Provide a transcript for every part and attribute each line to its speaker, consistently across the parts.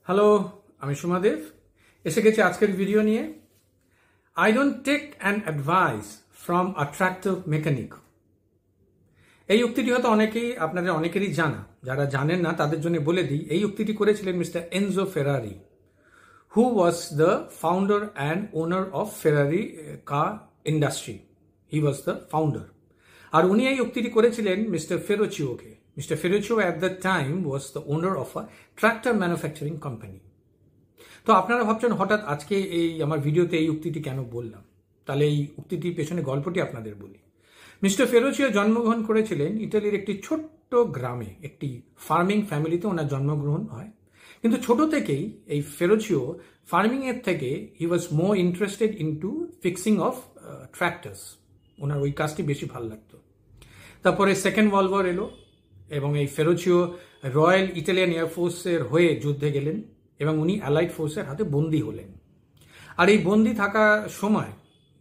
Speaker 1: Hello, আমি সুমাদেব এসে গেছি আজকের ভিডিও নিয়ে। I don't take an advice from a tractor mechanic. এই উক্তিটি হয়তো আপনাদের অনেকেরই জানা। যারা জানেন না তাদের জন্য বলে দিই, এই উক্তিটি করেছিলেন mister Enzo Ferrari, who was the founder and owner of Ferrari car industry. He was the founder. আর উনি এই উক্তিটি করেছিলেন মিস্টার ফেরোচিওকে। Mr. Ferruccio at that time was the owner of a tractor manufacturing company. তো আপনারা ভাবছেন হঠাৎ আজকে এই আমার ভিডিওতে এই উক্তিটি কেন বললাম। তাহলে এই উক্তিটির পেছনে গল্পটি আপনাদের বলি। মিস্টার ফেরোচিও জন্মগ্রহণ করেছিলেন ইটালির একটি ছোট্ট গ্রামে, একটি ফার্মিং ফ্যামিলিতে ওনার জন্মগ্রহণ হয়। কিন্তু ছোট থেকেই এই ফেরোচিও ফার্মিং এর থেকে he was more interested into fixing of tractors. ওনার ওই কাজটি বেশি ভালো লাগতো। তারপরে সেকেন্ড ওয়ার্ল্ড ওয়ার এলো এবং এই ফেরোচিও রয়্যাল ইটালিয়ান এয়ারফোর্সের হয়ে যুদ্ধে গেলেন এবং উনি অ্যালাইড ফোর্সের হাতে বন্দী হলেন। আর এই বন্দী থাকার সময়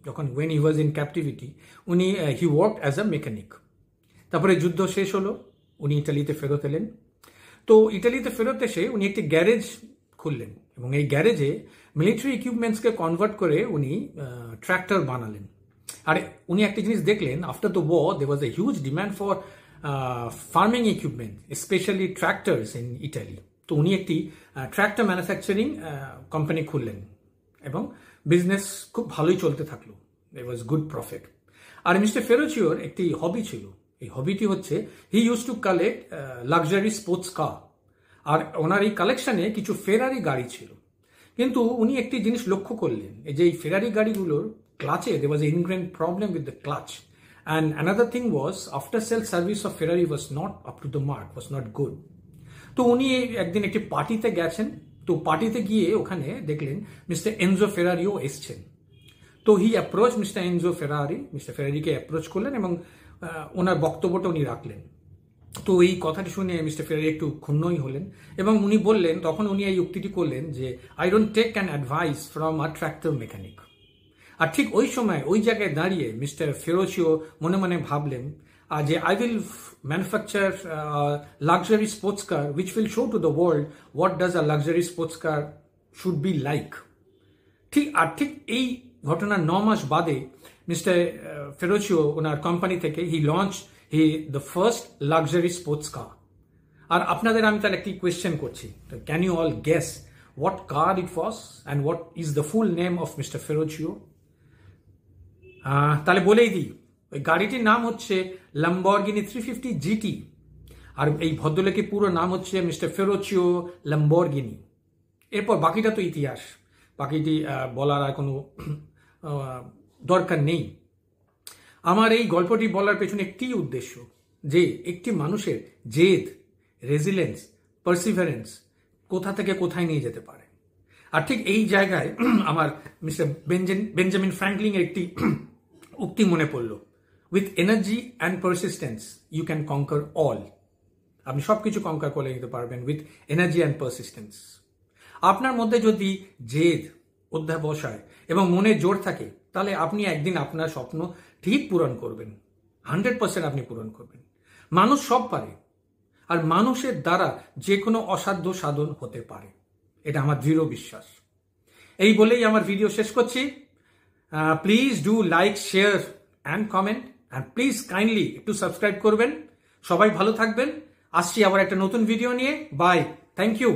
Speaker 1: যখন when he was in captivity, উনি he work as a mechanic. তারপরে যুদ্ধ শেষ হলো, উনি ইটালিতে ফেরত এলেন। তো ইটালিতে ফেরত এসে উনি একটি গ্যারেজ খুললেন এবং এই গ্যারেজে মিলিটারি ইকুইপমেন্টসকে কনভার্ট করে উনি ট্র্যাক্টর বানালেন। আর উনি একটা জিনিস দেখলেন, after the war there was a huge demand for farming equipment, specially tractors in Italy. তো উনি একটি ট্র্যাক্টর ম্যানুফ্যাকচারিং কোম্পানি খুললেন এবং বিজনেস খুব ভালোই চলতে থাকলো। There was good profit. আর মিস্টার ফেরোচিওর একটি হবি ছিল। এই হবিটি হচ্ছে he use to collect luxury sports car. আর ওনার এই কালেকশনে কিছু ফেরারি গাড়ি ছিল। কিন্তু উনি একটি জিনিস লক্ষ্য করলেন, যে এই ফেরারি গাড়িগুলোর ক্লাচে there was an ingrained problem with the clutch. And another thing was, after sales service of Ferrari was not up to the mark, was not good. তো উনি একদিন একটি পার্টিতে গেছেন। তো পার্টিতে গিয়ে ওখানে দেখলেন মিস্টার এনজো ফেরারিও এসছেন। তো he approach mister Enzo Ferrari, mister ফেরারিকে অ্যাপ্রোচ করলেন এবং ওনার বক্তব্যটা উনি রাখলেন। তো এই কথাটি শুনে মিস্টার ফেরারি একটু ক্ষুণ্ণই হলেন এবং উনি বললেন, তখন উনি এই উক্তিটি করলেন যে I don't take an advice from a tractor mechanic. আর ঠিক ওই সময় ওই জায়গায় দাঁড়িয়ে মিস্টার ফেরোচিও মনে মনে ভাবলেন যে I will manufacture luxury sports car which will show to the world what does a luxury sports car should be like. ঠিক এই ঘটনার 9 মাস বাদে মিস্টার ফেরোচিও ওনার কোম্পানি থেকে the first luxury sports car. আর আপনাদের আমি তাহলে একটি কোয়েশ্চেন করছি, can you all guess what car it was and what is the full name of Mr. Ferruccio? তাহলে বলেই দিই, ওই গাড়িটির নাম হচ্ছে ল্যাম্বরগিনি 350 GT। আর এই ভদ্রলোকের পুরো নাম হচ্ছে মিস্টার ফেরোচিও ল্যাম্বরগিনি। এরপর বাকিটা তো ইতিহাস, বাকিটি বলার আর কোনো দরকার নেই। আমার এই গল্পটি বলার পেছনে একটি উদ্দেশ্য, যে একটি মানুষের জেদ, রেজিলেন্স, পারসিভারেন্স কোথা থেকে কোথায় নিয়ে যেতে পারে। আর ঠিক এই জায়গায় আমার মিস্টার বেঞ্জামিন ফ্র্যাঙ্কলিন এর একটি উক্তি মনে পড়ল, with energy and persistence you can conquer all. আপনি সবকিছু কনকার করে নিতে পারবেন উইথ এনার্জি অ্যান্ড পারসিস্টেন্স। আপনার মধ্যে যদি জেদ, অধ্যাবসায় এবং মনে জোর থাকে, তাহলে আপনি একদিন আপনার স্বপ্ন ঠিক পূরণ করবেন, 100% আপনি পূরণ করবেন। মানুষ সব পারে, আর মানুষের দ্বারা যে কোনো অসাধ্য সাধন হতে পারে, এটা আমার দৃঢ় বিশ্বাস। এই বলেই আমার ভিডিও শেষ করছি। Please do like, share and comment, and please kindly একটু সাবস্ক্রাইব করবেন। সবাই ভালো থাকবেন। আসছি আবার একটা নতুন ভিডিও নিয়ে। Bye, thank you.